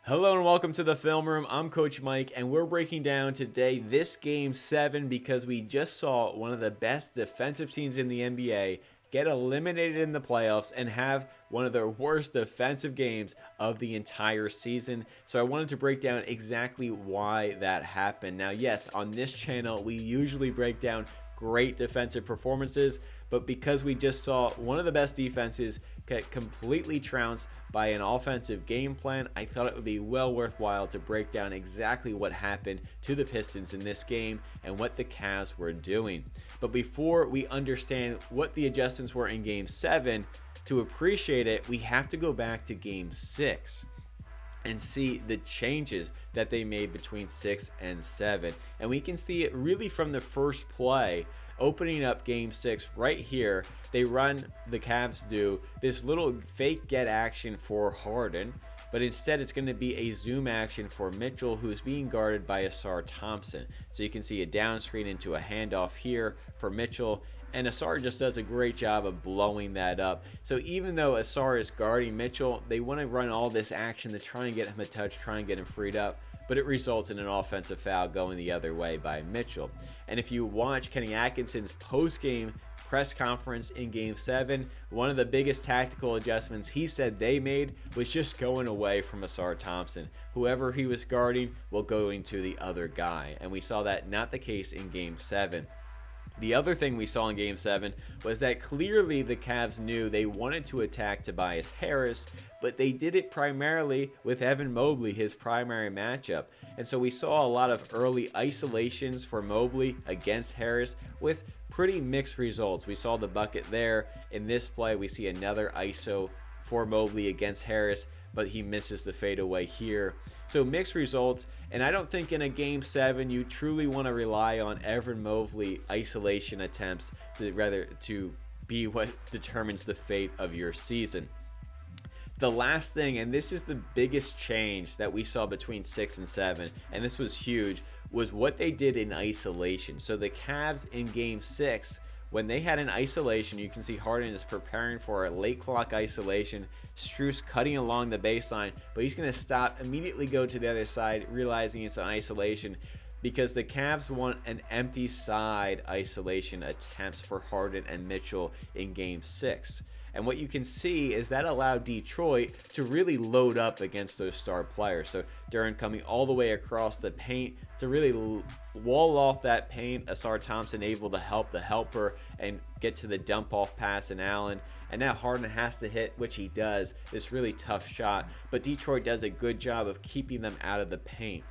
Hello and welcome to the Film Room. I'm Coach Mike, and we're breaking down today this Game 7 because we just saw one of the best defensive teams in the NBA get eliminated in the playoffs and have one of their worst defensive games of the entire season. So I wanted to break down exactly why that happened. Now, yes, on this channel, we usually break down great defensive performances, but because we just saw one of the best defenses get completely trounced by an offensive game plan, I thought it would be well worthwhile to break down exactly what happened to the Pistons in this game and what the Cavs were doing. But before we understand what the adjustments were in Game 7, to appreciate it, we have to go back to Game 6 and see the changes that they made between 6 and 7. And we can see it really from the first play, opening up Game 6 right here. The Cavs do this little fake get action for Harden, but instead it's going to be a zoom action for Mitchell, who's being guarded by Ausar Thompson. So you can see a down screen into a handoff here for Mitchell, and Ausar just does a great job of blowing that up. So even though Ausar is guarding Mitchell, they want to run all this action to try and get him a touch, try and get him freed up, but it results in an offensive foul going the other way by Mitchell. And if you watch Kenny Atkinson's post-game press conference in Game 7, one of the biggest tactical adjustments he said they made was just going away from Ausar Thompson. Whoever he was guarding will go into the other guy. And we saw that not the case in Game 7. The other thing we saw in Game 7 was that clearly the Cavs knew they wanted to attack Tobias Harris, but they did it primarily with Evan Mobley, his primary matchup. And so we saw a lot of early isolations for Mobley against Harris with pretty mixed results. We saw the bucket there. In this play, we see another ISO for Mobley against Harris, but he misses the fadeaway here. So mixed results, and I don't think in a Game 7 you truly want to rely on Evan Mobley isolation attempts to be what determines the fate of your season. The last thing, and this is the biggest change that we saw between 6 and 7, and this was huge, was what they did in isolation. So the Cavs in Game 6, when they had an isolation, you can see Harden is preparing for a late clock isolation. Strus cutting along the baseline, but he's going to stop, immediately go to the other side, realizing it's an isolation, because the Cavs want an empty side isolation attempts for Harden and Mitchell in Game 6. And what you can see is that allowed Detroit to really load up against those star players. So Duran coming all the way across the paint to really wall off that paint. Ausar Thompson able to help the helper and get to the dump off pass in Allen. And now Harden has to hit, which he does, this really tough shot. But Detroit does a good job of keeping them out of the paint.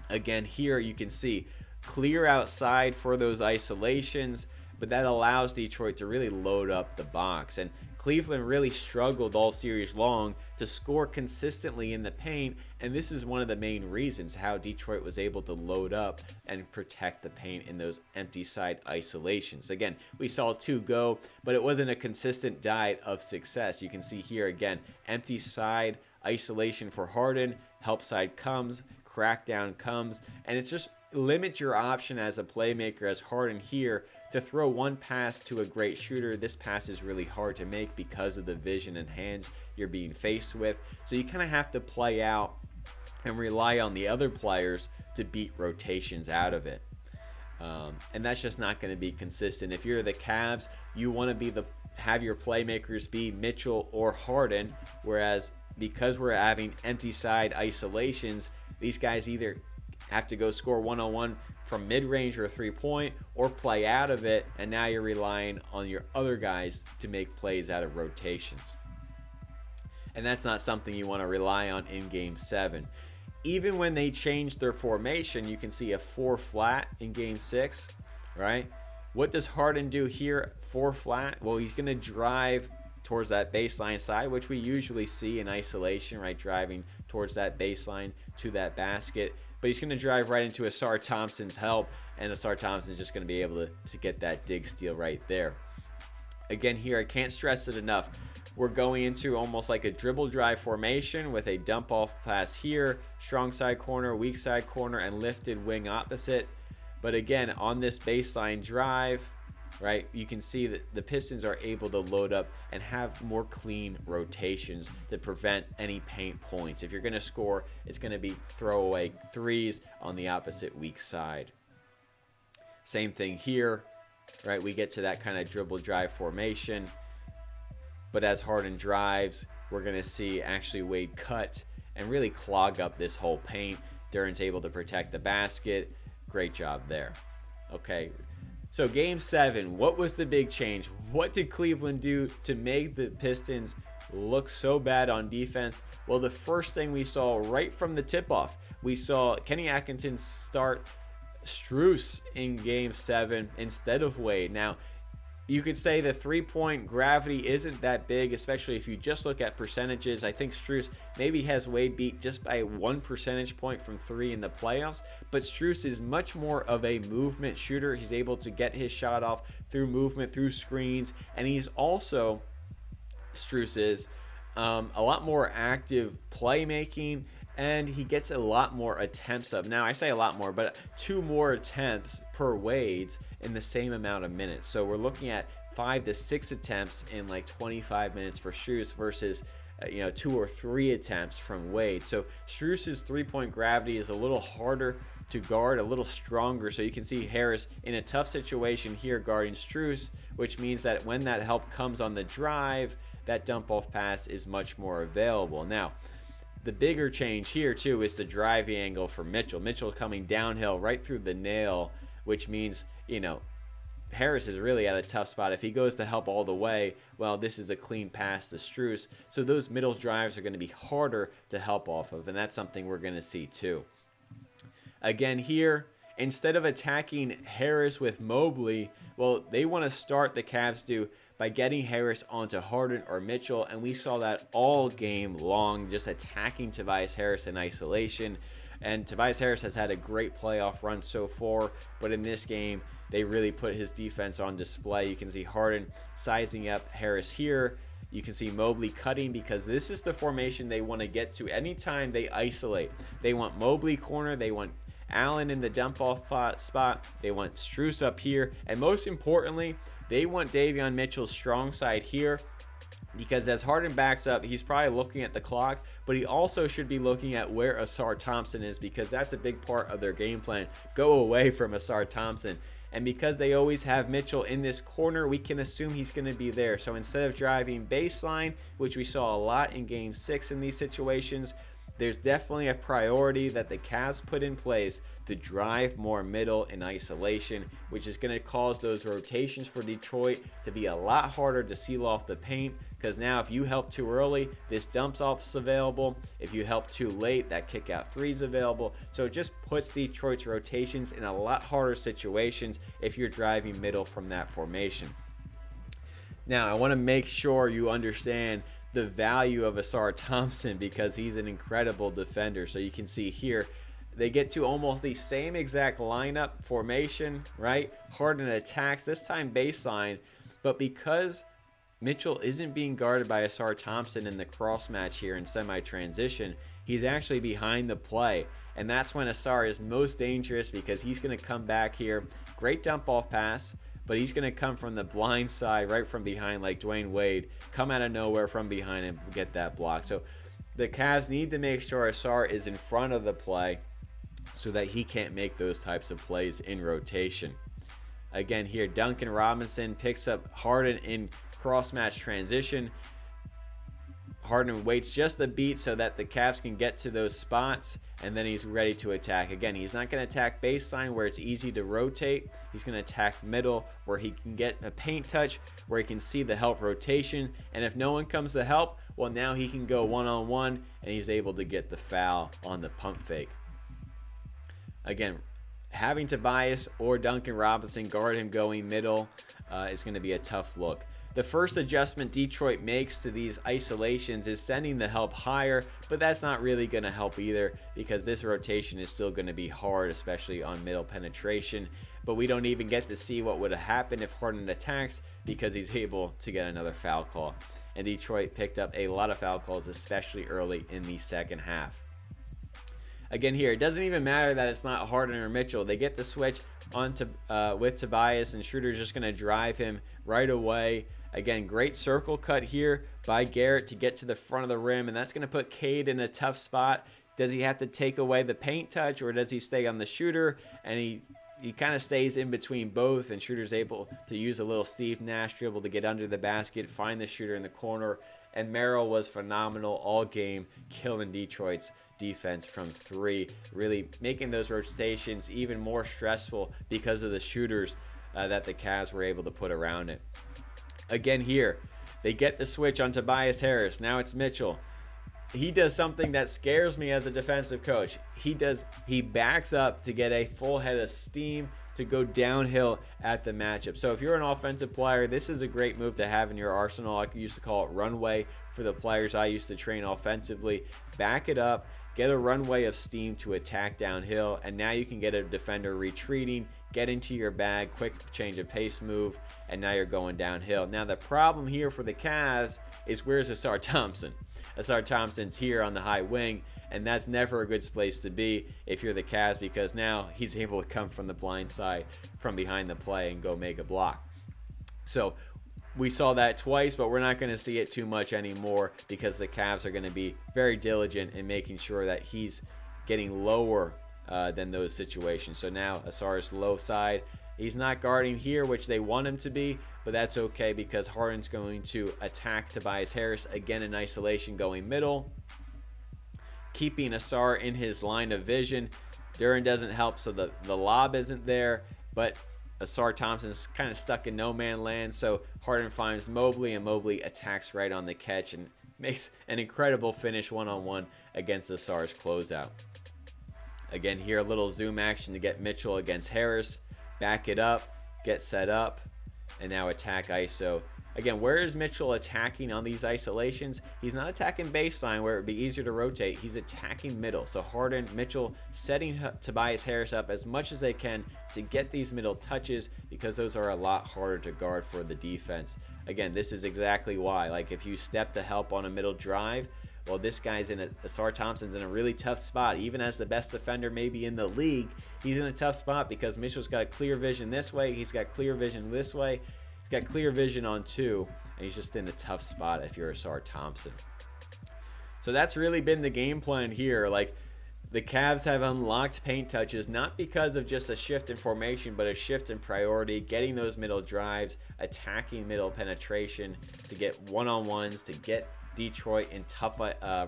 Again, here you can see clear outside for those isolations, but that allows Detroit to really load up the box. And Cleveland really struggled all series long to score consistently in the paint, and this is one of the main reasons how Detroit was able to load up and protect the paint in those empty side isolations. Again, we saw 2 go, but it wasn't a consistent diet of success. You can see here again, empty side isolation for Harden, help side comes, crackdown comes, and it's just limit your option as a playmaker as Harden here to throw one pass to a great shooter. This pass is really hard to make because of the vision and hands you're being faced with. So you kind of have to play out and rely on the other players to beat rotations out of it. And that's just not going to be consistent. If you're the Cavs, you want to have your playmakers be Mitchell or Harden, whereas because we're having empty side isolations, these guys either have to go score one-on-one from mid-range or 3-point or play out of it, and now you're relying on your other guys to make plays out of rotations. And that's not something you want to rely on in Game 7. Even when they changed their formation, you can see a 4 flat in Game 6, right? What does Harden do here? 4 flat? Well, he's going to drive towards that baseline side, which we usually see in isolation, right? Driving towards that baseline to that basket. But he's going to drive right into Ausar Thompson's help, and Ausar Thompson's just going to be able to get that dig steal right there. Again, here, I can't stress it enough. We're going into almost like a dribble drive formation with a dump off pass here, strong side corner, weak side corner, and lifted wing opposite. But again, on this baseline drive, right? You can see that the Pistons are able to load up and have more clean rotations to prevent any paint points. If you're going to score, it's going to be throwaway threes on the opposite weak side. Same thing here, right? We get to that kind of dribble drive formation. But as Harden drives, we're going to see actually Wade cut and really clog up this whole paint. Duran's able to protect the basket. Great job there. Okay, so game 7, what was the big change? What did Cleveland do to make the Pistons look so bad on defense? Well, the first thing we saw right from the tip-off, we saw Kenny Atkinson start Strus in game 7 instead of Wade. Now, you could say the three-point gravity isn't that big, especially if you just look at percentages. I think Strus maybe has Wade beat just by 1 percentage point from 3 in the playoffs, but Strus is much more of a movement shooter. He's able to get his shot off through movement, through screens, and he's also, Strus is, a lot more active playmaking, and he gets a lot more attempts up. Now, I say a lot more, but 2 more attempts per Wade's in the same amount of minutes. So we're looking at 5 to 6 attempts in like 25 minutes for Strus versus 2 or 3 attempts from Wade. So Strus's three-point gravity is a little harder to guard, a little stronger. So you can see Harris in a tough situation here guarding Strus, which means that when that help comes on the drive, that dump-off pass is much more available. Now, the bigger change here too is the driving angle for Mitchell. Mitchell coming downhill right through the nail, which means, Harris is really at a tough spot. If he goes to help all the way, well, this is a clean pass to Strus. So those middle drives are going to be harder to help off of, and that's something we're going to see too. Again here, instead of attacking Harris with Mobley, well, they want to start, the Cavs do, by getting Harris onto Harden or Mitchell, and we saw that all game long, just attacking Tobias Harris in isolation. And Tobias Harris has had a great playoff run so far, but in this game, they really put his defense on display. You can see Harden sizing up Harris here. You can see Mobley cutting because this is the formation they want to get to anytime they isolate. They want Mobley corner, they want Allen in the dump-off spot, they want Strus up here, and most importantly, they want Davion Mitchell's strong side here, because as Harden backs up, he's probably looking at the clock, but he also should be looking at where Ausar Thompson is, because that's a big part of their game plan. Go away from Ausar Thompson. And because they always have Mitchell in this corner, we can assume he's going to be there. So instead of driving baseline, which we saw a lot in game 6 in these situations, there's definitely a priority that the Cavs put in place to drive more middle in isolation, which is going to cause those rotations for Detroit to be a lot harder to seal off the paint, because now if you help too early, this dumps off is available. If you help too late, that kick out 3 is available. So it just puts Detroit's rotations in a lot harder situations if you're driving middle from that formation. Now, I want to make sure you understand the value of Ausar Thompson, because he's an incredible defender. So you can see here, they get to almost the same exact lineup formation, right? Harden attacks, this time baseline, but because Mitchell isn't being guarded by Ausar Thompson in the cross match here in semi-transition, he's actually behind the play. And that's when Ausar is most dangerous, because he's going to come back here. Great dump-off pass, but he's going to come from the blind side, right from behind, like Dwayne Wade, come out of nowhere from behind and get that block. So the Cavs need to make sure Ausar is in front of the play so that he can't make those types of plays in rotation. Again here, Duncan Robinson picks up Harden in cross-match transition. Harden waits just a beat so that the Cavs can get to those spots, and then he's ready to attack. Again, he's not going to attack baseline where it's easy to rotate. He's going to attack middle where he can get a paint touch, where he can see the help rotation. And if no one comes to help, well, now he can go one-on-one, and he's able to get the foul on the pump fake. Again, having Tobias or Duncan Robinson guard him going middle is going to be a tough look. The first adjustment Detroit makes to these isolations is sending the help higher, but that's not really going to help either, because this rotation is still going to be hard, especially on middle penetration. But we don't even get to see what would have happened if Harden attacks, because he's able to get another foul call. And Detroit picked up a lot of foul calls, especially early in the second half. Again here, it doesn't even matter that it's not Harden or Mitchell. They get the switch onto with Tobias, and Schroeder's just going to drive him right away. Again, great circle cut here by Garrett to get to the front of the rim, and that's going to put Cade in a tough spot. Does he have to take away the paint touch, or does he stay on the shooter? And he kind of stays in between both, and Schroeder's able to use a little Steve Nash dribble to get under the basket, find the shooter in the corner. And Merrill was phenomenal all game, killing Detroit's defense from three, really making those rotations even more stressful because of the shooters that the Cavs were able to put around it. Again here, they get the switch on Tobias Harris. Now it's Mitchell. He does something that scares me as a defensive coach. He backs up to get a full head of steam to go downhill at the matchup. So if you're an offensive player, this is a great move to have in your arsenal. I used to call it runway for the players I used to train offensively. Back it up, get a runway of steam to attack downhill, and now you can get a defender retreating, get into your bag, quick change of pace move, and now you're going downhill. Now the problem here for the Cavs is, where's Ausar Thompson? Ausar Thompson's here on the high wing, and that's never a good place to be if you're the Cavs, because now he's able to come from the blind side from behind the play and go make a block. So we saw that twice, but we're not going to see it too much anymore because the Cavs are going to be very diligent in making sure that he's getting lower than those situations. So now Ausar's low side. He's not guarding here, which they want him to be, but that's okay because Harden's going to attack Tobias Harris again in isolation, going middle, keeping Ausar in his line of vision. Duren doesn't help, so the lob isn't there, but Ausar Thompson's kind of stuck in no man land, so Harden finds Mobley, and Mobley attacks right on the catch and makes an incredible finish one-on-one against Ausar's closeout. Again here, a little zoom action to get Mitchell against Harris. Back it up, get set up, and now attack ISO. Again, where is Mitchell attacking on these isolations? He's not attacking baseline where it would be easier to rotate. He's attacking middle. So Harden, Mitchell setting Tobias Harris up as much as they can to get these middle touches, because those are a lot harder to guard for the defense. Again, this is exactly why. Like, if you step to help on a middle drive, well, this guy's Ausar Thompson's in a really tough spot. Even as the best defender maybe in the league, he's in a tough spot because Mitchell's got clear vision this way. He's got clear vision this way. He's got clear vision on two, and he's just in a tough spot if you're Ausar Thompson. So that's really been the game plan here. Like, the Cavs have unlocked paint touches, not because of just a shift in formation, but a shift in priority, getting those middle drives, attacking middle penetration to get one-on-ones, to get Detroit in tough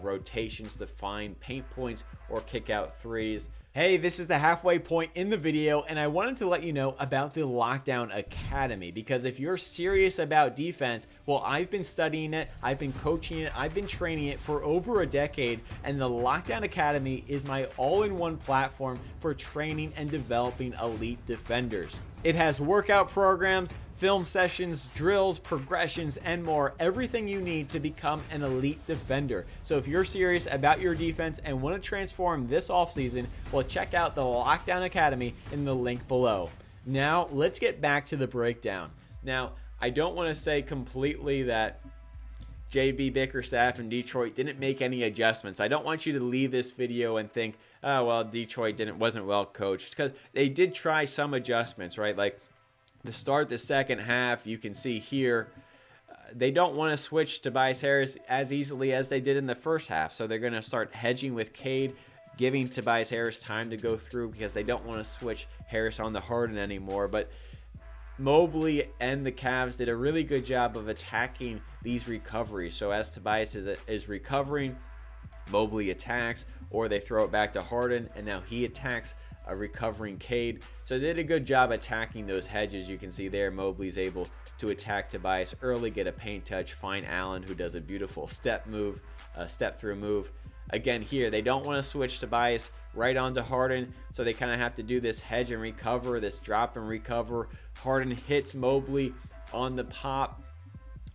rotations to find paint points or kick out threes. Hey, this is the halfway point in the video, and I wanted to let you know about the Lockdown Academy, because if you're serious about defense, well, I've been studying it, I've been coaching it, I've been training it for over a decade, and the Lockdown Academy is my all-in-one platform for training and developing elite defenders. It has workout programs, film sessions, drills, progressions, and more. Everything you need to become an elite defender. So if you're serious about your defense and want to transform this offseason, well, check out the Lockdown Academy in the link below. Now, let's get back to the breakdown. Now, I don't want to say completely that JB Bickerstaff and Detroit didn't make any adjustments. I don't want you to leave this video and think, oh, well, Detroit wasn't well coached, because they did try some adjustments, right? Like, to start the second half, you can see here, they don't want to switch Tobias Harris as easily as they did in the first half. So they're going to start hedging with Cade, giving Tobias Harris time to go through, because they don't want to switch Harris on the Harden anymore. But Mobley and the Cavs did a really good job of attacking these recoveries. So as Tobias is recovering, Mobley attacks, or they throw it back to Harden, and now he attacks a recovering Cade. So they did a good job attacking those hedges. You can see there Mobley's able to attack Tobias early, get a paint touch, find Allen, who does a beautiful step through move. Again here, they don't want to switch Tobias right onto Harden, so they kind of have to do this hedge and recover, this drop and recover. Harden hits Mobley on the pop,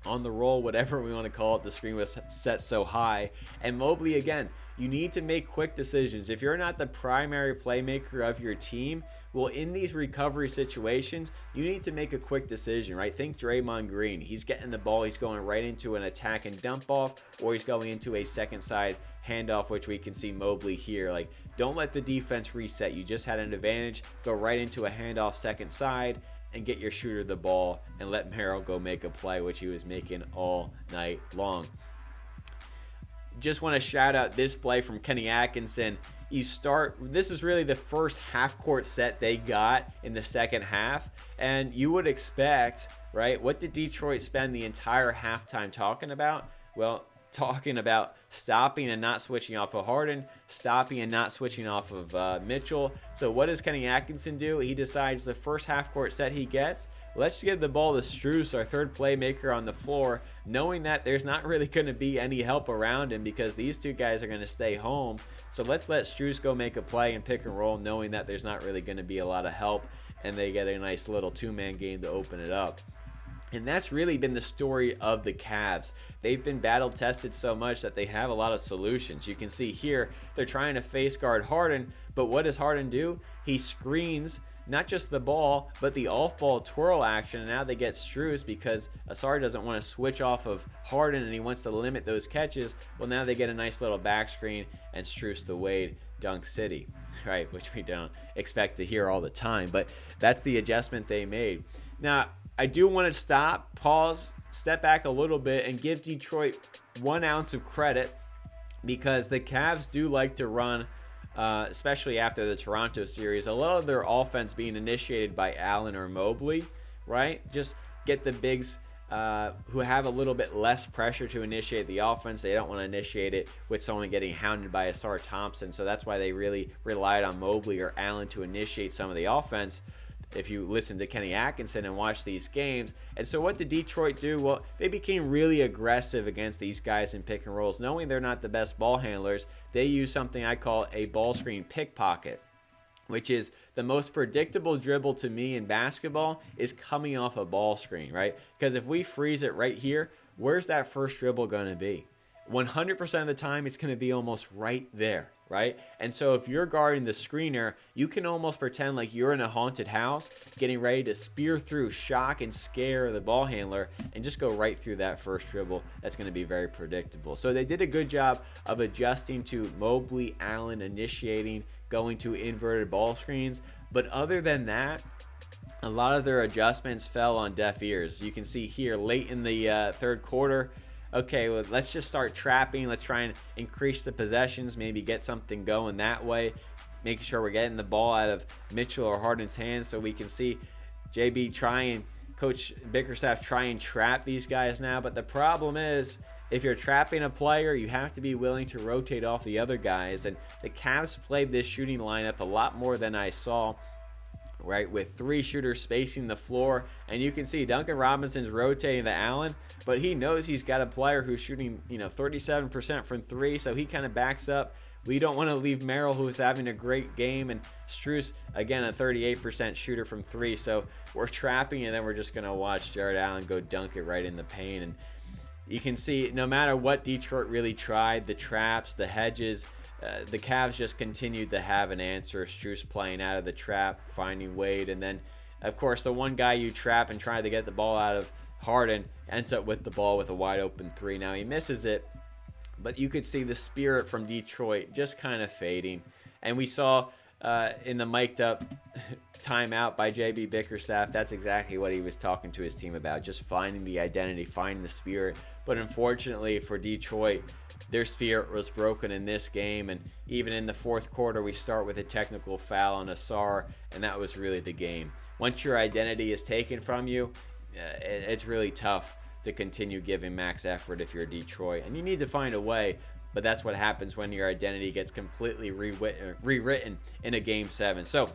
on the roll, whatever we want to call it. The screen was set so high, and Mobley again you need to make quick decisions. If you're not the primary playmaker of your team, well, in these recovery situations, you need to make a quick decision, right? Think Draymond Green. He's getting the ball. He's going right into an attack and dump off, or he's going into a second side handoff, which we can see Mobley here. Like, don't let the defense reset. You just had an advantage. Go right into a handoff second side and get your shooter the ball and let Merrill go make a play, which he was making all night long. Just want to shout out this play from Kenny Atkinson. This is really the first half-court set they got in the second half, and you would expect, right? What did Detroit spend the entire halftime talking about? Well, talking about stopping and not switching off of Harden, stopping and not switching off of Mitchell. So what does Kenny Atkinson do? He decides the first half-court set he gets, let's give the ball to Strus, our third playmaker on the floor, knowing that there's not really going to be any help around him because these two guys are going to stay home. So let's let Strus go make a play and pick and roll, knowing that there's not really going to be a lot of help, and they get a nice little two-man game to open it up. And that's really been the story of the Cavs. They've been battle tested so much that they have a lot of solutions. You can see here, they're trying to face guard Harden, but what does Harden do? He screens not just the ball, but the off-ball twirl action, and now they get Strus because Ausar doesn't want to switch off of Harden and he wants to limit those catches. Well, now they get a nice little back screen and Strus to Wade, Dunk City, right? Which we don't expect to hear all the time, but that's the adjustment they made. Now, I do want to pause, step back a little bit and give Detroit 1 ounce of credit because the Cavs do like to run, especially after the Toronto series, a lot of their offense being initiated by Allen or Mobley, right? Just get the bigs who have a little bit less pressure to initiate the offense. They don't want to initiate it with someone getting hounded by Ausar Thompson, so that's why they really relied on Mobley or Allen to initiate some of the offense. If you listen to Kenny Atkinson and watch these games. And so what did Detroit do? Well, they became really aggressive against these guys in pick and rolls. Knowing they're not the best ball handlers, they use something I call a ball screen pickpocket, which is the most predictable dribble to me in basketball is coming off a ball screen, right? Because if we freeze it right here, where's that first dribble going to be? 100% of the time, it's going to be almost right there, right? And so if you're guarding the screener, you can almost pretend like you're in a haunted house, getting ready to spear through, shock, and scare the ball handler, and just go right through that first dribble. That's going to be very predictable. So they did a good job of adjusting to Mobley, Allen initiating, going to inverted ball screens. But other than that, a lot of their adjustments fell on deaf ears. You can see here late in the third quarter, okay, well, let's just start trapping. Let's try and increase the possessions, maybe get something going that way, making sure we're getting the ball out of Mitchell or Harden's hands so we can see JB Coach Bickerstaff try and trap these guys now. But the problem is, if you're trapping a player, you have to be willing to rotate off the other guys. And the Cavs played this shooting lineup a lot more than I saw, right, with 3 shooters spacing the floor. And you can see Duncan Robinson's rotating to Allen, but he knows he's got a player who's shooting 37% from 3, so he kind of backs up. We don't want to leave Merrill, who's having a great game, and Strus, again, a 38% shooter from 3, so we're trapping, and then we're just going to watch Jared Allen go dunk it right in the paint. And you can see no matter what Detroit really tried, the traps, the hedges, the Cavs just continued to have an answer. Strus playing out of the trap, finding Wade, and then, of course, the one guy you trap and try to get the ball out of, Harden, ends up with the ball with a wide open 3. Now he misses it, but you could see the spirit from Detroit just kind of fading. And we saw in the mic'd up timeout by JB Bickerstaff, that's exactly what he was talking to his team about, just finding the identity, finding the spirit. But unfortunately for Detroit, their spirit was broken in this game, and even in the fourth quarter, we start with a technical foul on Ausar, and that was really the game. Once your identity is taken from you, it's really tough to continue giving max effort if you're Detroit, and you need to find a way. But that's what happens when your identity gets completely rewritten in a Game 7. So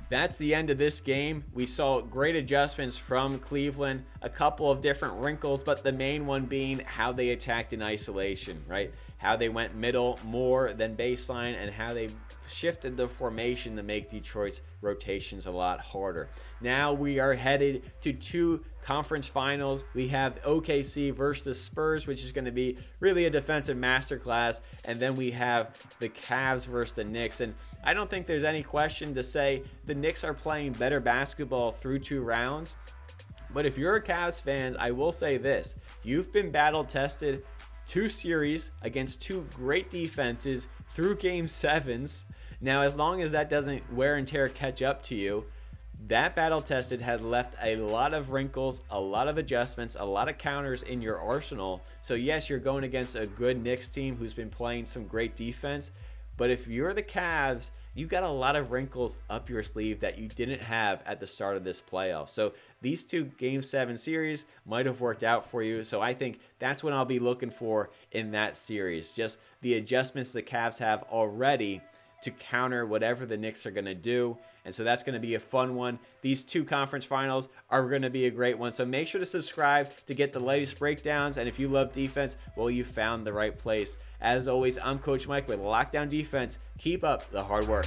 that's the end of this game. We saw great adjustments from Cleveland, a couple of different wrinkles, but the main one being how they attacked in isolation, right? how they went middle more than baseline, and how they shifted the formation to make Detroit's rotations a lot harder. Now we are headed to 2 conference finals. We have OKC versus the Spurs, which is going to be really a defensive masterclass, and then we have the Cavs versus the Knicks. And I don't think there's any question to say the Knicks are playing better basketball through 2 rounds. But if you're a Cavs fan, I will say this: you've been battle tested 2 series against 2 great defenses through game 7s. Now, as long as that doesn't wear and tear catch up to you, that battle tested had left a lot of wrinkles, a lot of adjustments, a lot of counters in your arsenal. So yes, you're going against a good Knicks team who's been playing some great defense. But if you're the Cavs, you got a lot of wrinkles up your sleeve that you didn't have at the start of this playoff. So these 2 Game 7 series might have worked out for you. So I think that's what I'll be looking for in that series. Just the adjustments the Cavs have already to counter whatever the Knicks are going to do. And so that's going to be a fun one. These 2 conference finals are going to be a great one. So make sure to subscribe to get the latest breakdowns. And if you love defense, well, you found the right place. As always, I'm Coach Mike with Lockdown Defense. Keep up the hard work.